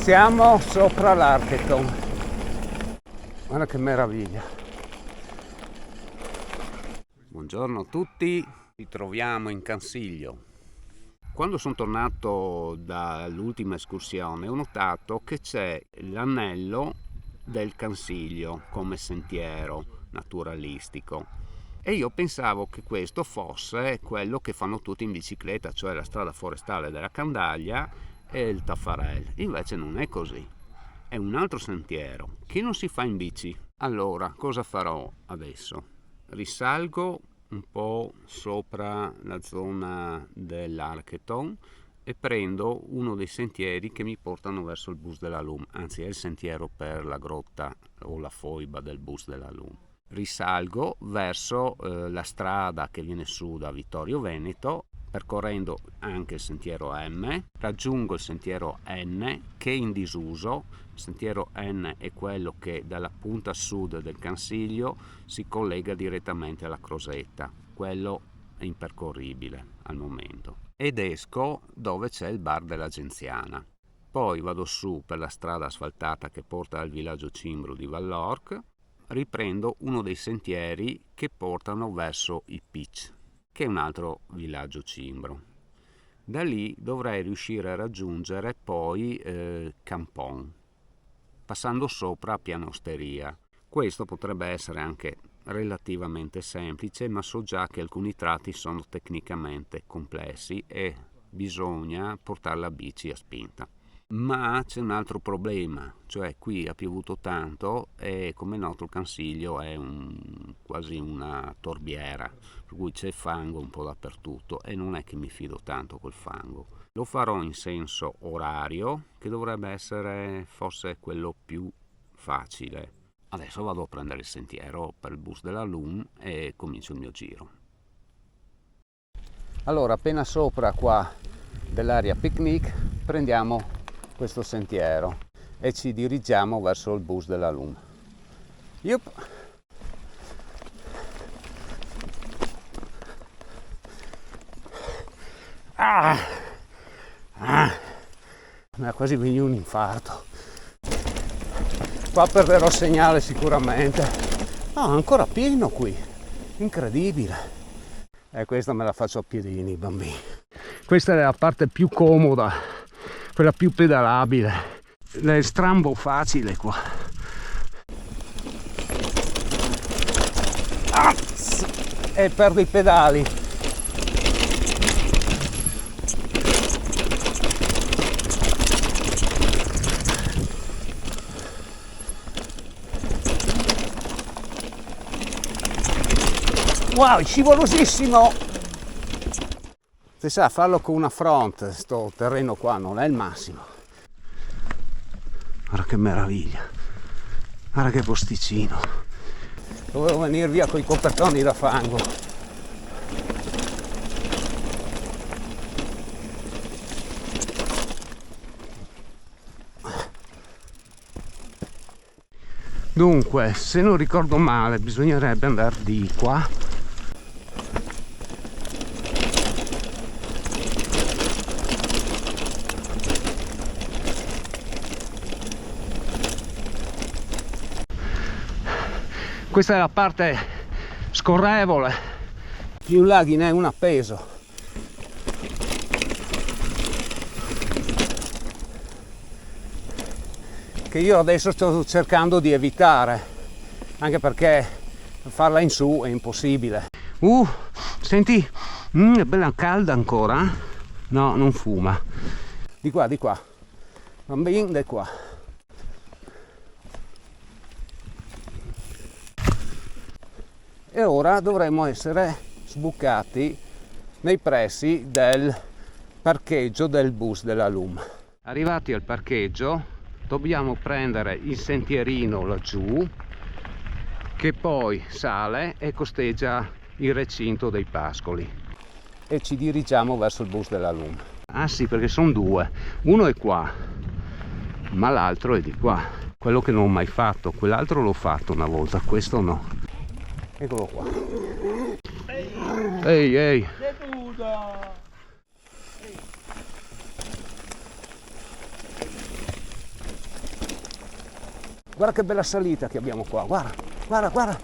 Siamo sopra l'Archeton. Guarda che meraviglia. Buongiorno a tutti, ci troviamo in Cansiglio. Quando sono tornato dall'ultima escursione ho notato che c'è l'anello del Cansiglio come sentiero naturalistico e io pensavo che questo fosse quello che fanno tutti in bicicletta, cioè la strada forestale della Candaglia e il Taffarel. Invece non è così, è un altro sentiero che non si fa in bici. Allora cosa farò adesso? Risalgo un po' sopra la zona dell'Archeton e prendo uno dei sentieri che mi portano verso il Bus de la Lum, anzi è il sentiero per la grotta o la foiba del Bus de la Lum. Risalgo verso la strada che viene su da Vittorio Veneto, percorrendo anche il sentiero M, raggiungo il sentiero N che è in disuso. Il sentiero N è quello che dalla punta sud del Cansiglio si collega direttamente alla Crosetta, quello è impercorribile al momento, ed esco dove c'è il bar della Genziana. Poi vado su per la strada asfaltata che porta al villaggio Cimbro di Vallorc, riprendo uno dei sentieri che portano verso i Pitch, che è un altro villaggio cimbro. Da lì dovrei riuscire a raggiungere poi Campon, passando sopra a Piana Osteria. Questo potrebbe essere anche relativamente semplice, ma so già che alcuni tratti sono tecnicamente complessi e bisogna portare la bici a spinta. Ma c'è un altro problema, cioè qui ha piovuto tanto e come è noto il Cansiglio è quasi una torbiera, per cui c'è fango un po' dappertutto e non è che mi fido tanto col fango. Lo farò in senso orario, che dovrebbe essere forse quello più facile. Adesso vado a prendere il sentiero per il Bus de la Lum e comincio il mio giro. Allora, appena sopra qua dell'area picnic prendiamo questo sentiero e ci dirigiamo verso il Bus de la Lum. Mi ha quasi venuto un infarto. Qua perderò segnale sicuramente. Ancora pieno qui, incredibile. E questa me la faccio a piedini, bambini. Questa è la parte più comoda, quella più pedalabile. È strambo facile qua. E perdo i pedali. Wow, scivolosissimo! Si sa, farlo con una front, sto terreno qua non è il massimo. Guarda che meraviglia, guarda che posticino. Dovevo venire via con i copertoni da fango. Dunque, se non ricordo male, bisognerebbe andare di qua. Questa è la parte scorrevole, più in là ne è un appeso. Che io adesso sto cercando di evitare, anche perché farla in su è impossibile. Senti, è bella calda ancora, eh? No, non fuma. Di qua, bambini, di qua. E ora dovremmo essere sbucati nei pressi del parcheggio del Bus de la Lum. Arrivati al parcheggio dobbiamo prendere il sentierino laggiù che poi sale e costeggia il recinto dei pascoli e ci dirigiamo verso il Bus de la Lum. Ah sì, perché sono due, uno è qua ma l'altro è di qua, quello che non ho mai fatto, quell'altro l'ho fatto una volta, questo no. Eccolo qua. Ehi. Guarda che bella salita che abbiamo qua, guarda, guarda, guarda,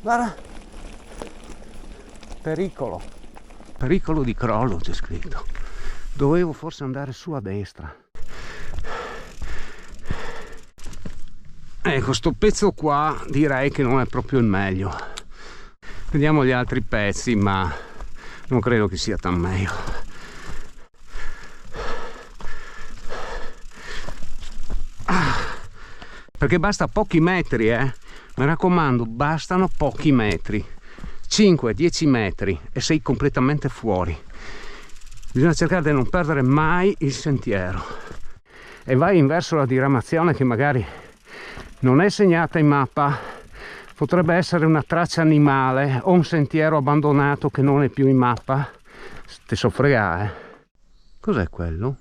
guarda. Pericolo di crollo c'è scritto. Dovevo forse andare su a destra. Ecco, sto pezzo qua direi che non è proprio il meglio. Vediamo gli altri pezzi, ma non credo che sia tan meglio. Perché basta pochi metri, mi raccomando, bastano pochi metri, 5-10 metri e sei completamente fuori. Bisogna cercare di non perdere mai il sentiero e vai verso la diramazione che magari non è segnata in mappa, potrebbe essere una traccia animale o un sentiero abbandonato che non è più in mappa. Te so fregare. Cos'è quello?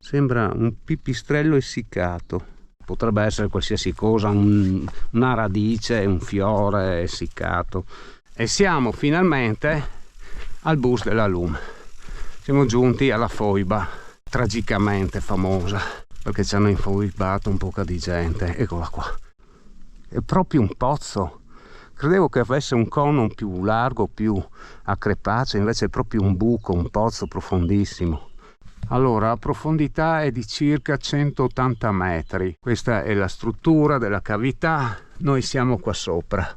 Sembra un pipistrello essiccato. Potrebbe essere qualsiasi cosa, una radice, un fiore essiccato. E siamo finalmente al bus della LUM. Siamo giunti alla foiba, tragicamente famosa, perché ci hanno infoibato un po' di gente. Eccola qua. È proprio un pozzo. Credevo che avesse un cono più largo, più a crepaccio, invece è proprio un buco, un pozzo profondissimo. Allora, la profondità è di circa 180 metri. Questa è la struttura della cavità. Noi siamo qua sopra.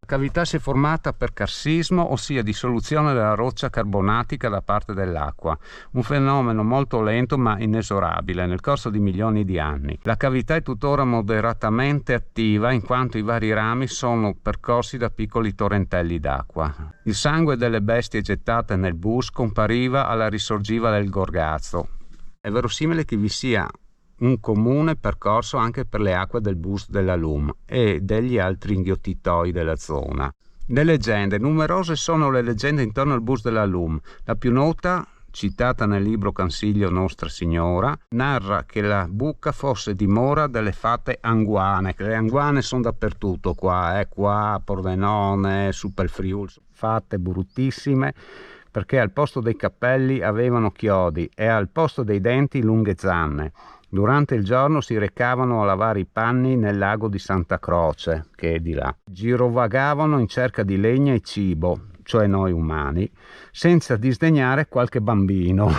La cavità si è formata per carsismo, ossia dissoluzione della roccia carbonatica da parte dell'acqua, un fenomeno molto lento ma inesorabile nel corso di milioni di anni. La cavità è tuttora moderatamente attiva in quanto i vari rami sono percorsi da piccoli torrentelli d'acqua. Il sangue delle bestie gettate nel bus compariva alla risorgiva del Gorgazzo. È verosimile che vi sia un comune percorso anche per le acque del bus della LUM e degli altri inghiottitoi della zona. Le leggende, numerose sono le leggende intorno al bus della LUM. La più nota, citata nel libro Cansiglio Nostra Signora, narra che la buca fosse dimora delle fate anguane, che le anguane sono dappertutto qua, qua a Pordenone, su per il Friuli, fate bruttissime, perché al posto dei cappelli avevano chiodi e al posto dei denti lunghe zanne. Durante il giorno si recavano a lavare i panni nel lago di Santa Croce, che è di là. Girovagavano in cerca di legna e cibo, cioè noi umani, senza disdegnare qualche bambino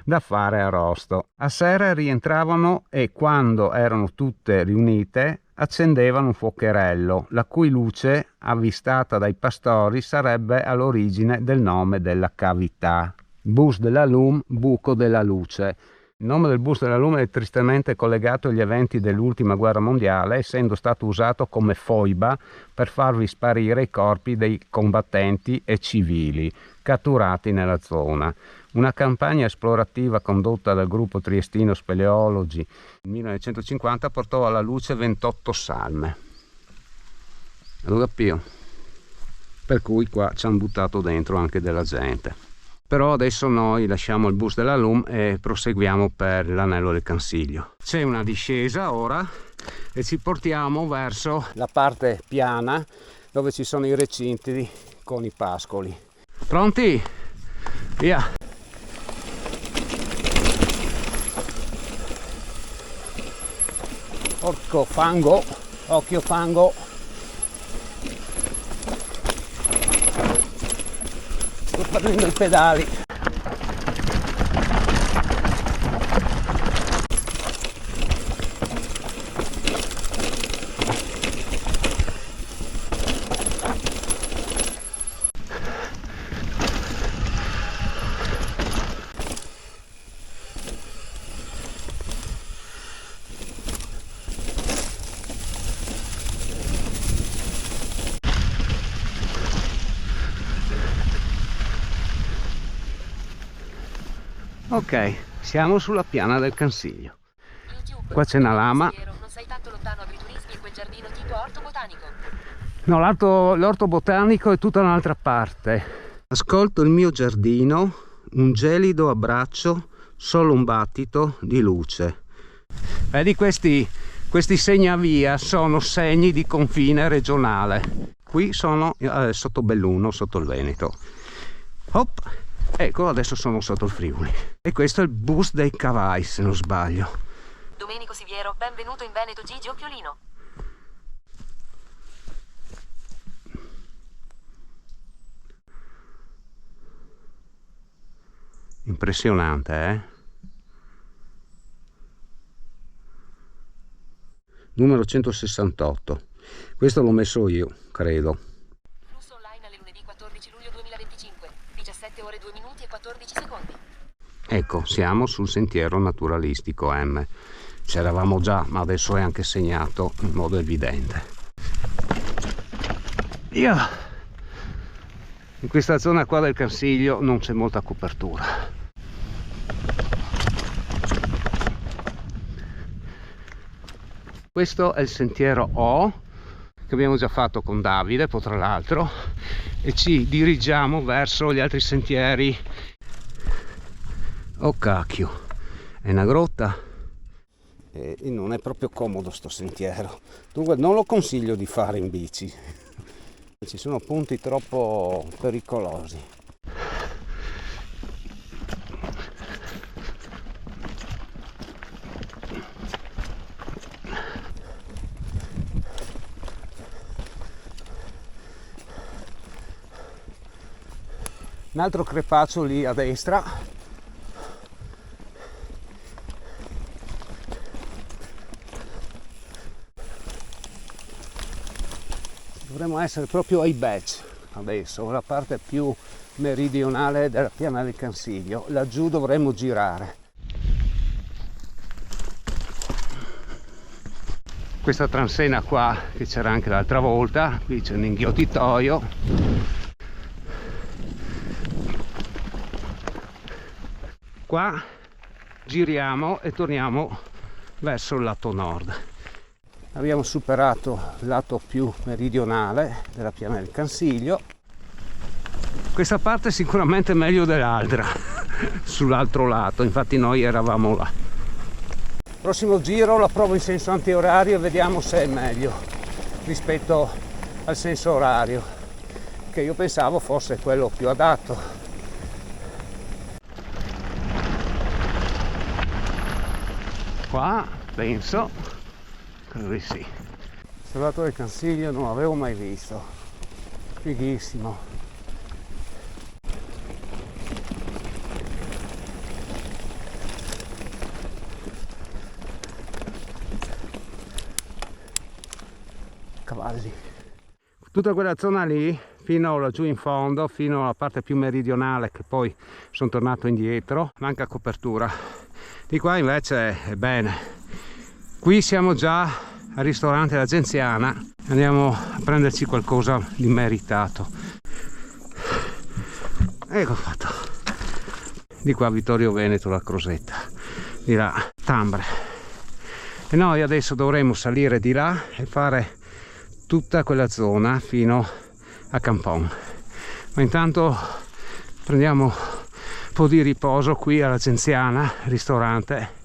da fare arrosto. A sera rientravano e quando erano tutte riunite accendevano un fuocherello, la cui luce, avvistata dai pastori, sarebbe all'origine del nome della cavità. Bus della LUM, buco della luce. Il nome del bus della LUM è tristemente collegato agli eventi dell'ultima guerra mondiale, essendo stato usato come foiba per farvi sparire i corpi dei combattenti e civili catturati nella zona. Una campagna esplorativa condotta dal gruppo triestino Speleologi nel 1950 portò alla luce 28 salme. Allora per cui qua ci hanno buttato dentro anche della gente. Però adesso noi lasciamo il bus della LUM e proseguiamo per l'anello del Cansiglio. C'è una discesa ora e ci portiamo verso la parte piana dove ci sono i recinti con i pascoli. Pronti? Via! Occhio fango, occhio fango. Sto prendendo i pedali. Ok, siamo sulla piana del Cansiglio. Qua c'è una lama. Non sei tanto lontano, agriturismi, in quel giardino tipo orto botanico? No, l'orto botanico è tutta un'altra parte. Ascolto il mio giardino, un gelido abbraccio, solo un battito di luce. Vedi questi segnavia sono segni di confine regionale. Qui sono sotto Belluno, sotto il Veneto. Hop! Ecco, adesso sono sotto il Friuli. E questo è il bus dei Cavai, se non sbaglio. Domenico Siviero, benvenuto in Veneto Gigi Occhiolino. Impressionante, eh? Numero 168. Questo l'ho messo io, credo. Flusso online alle lunedì 14 luglio 2025, 17 ore 2 minuti e 14 secondi. Ecco, siamo sul sentiero naturalistico M. C'eravamo già, ma adesso è anche segnato in modo evidente. In questa zona qua del Cansiglio non c'è molta copertura. Questo è il sentiero O che abbiamo già fatto con Davide, poi tra l'altro, e ci dirigiamo verso gli altri sentieri. Oh cacchio, è una grotta e non è proprio comodo sto sentiero, dunque non lo consiglio di fare in bici, ci sono punti troppo pericolosi. Un altro crepaccio lì a destra. Dovremmo essere proprio ai Beach adesso, la parte più meridionale della piana del Cansiglio. Laggiù dovremmo girare. Questa transena qua che c'era anche l'altra volta, qui c'è un inghiottitoio. Qua giriamo e torniamo verso il lato nord. Abbiamo superato il lato più meridionale della piana del Cansiglio. Questa parte è sicuramente meglio dell'altra sull'altro lato, infatti noi eravamo là. Prossimo giro la provo in senso antiorario e vediamo se è meglio rispetto al senso orario, che io pensavo fosse quello più adatto. Qua penso, credo di sì. Questo lato del Cansiglio non l'avevo mai visto, fighissimo. Cavalli. Tutta quella zona lì fino laggiù in fondo, fino alla parte più meridionale, che poi sono tornato indietro, manca copertura. Di qua invece è bene. Qui siamo già al ristorante La Genziana, andiamo a prenderci qualcosa di meritato. Ecco fatto. Di qua Vittorio Veneto, la Crosetta, di là Tambre. E noi adesso dovremo salire di là e fare tutta quella zona fino a Campon. Ma intanto prendiamo un po' di riposo qui alla Genziana, ristorante.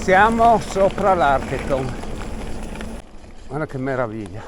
Siamo sopra l'Archeton, guarda che meraviglia.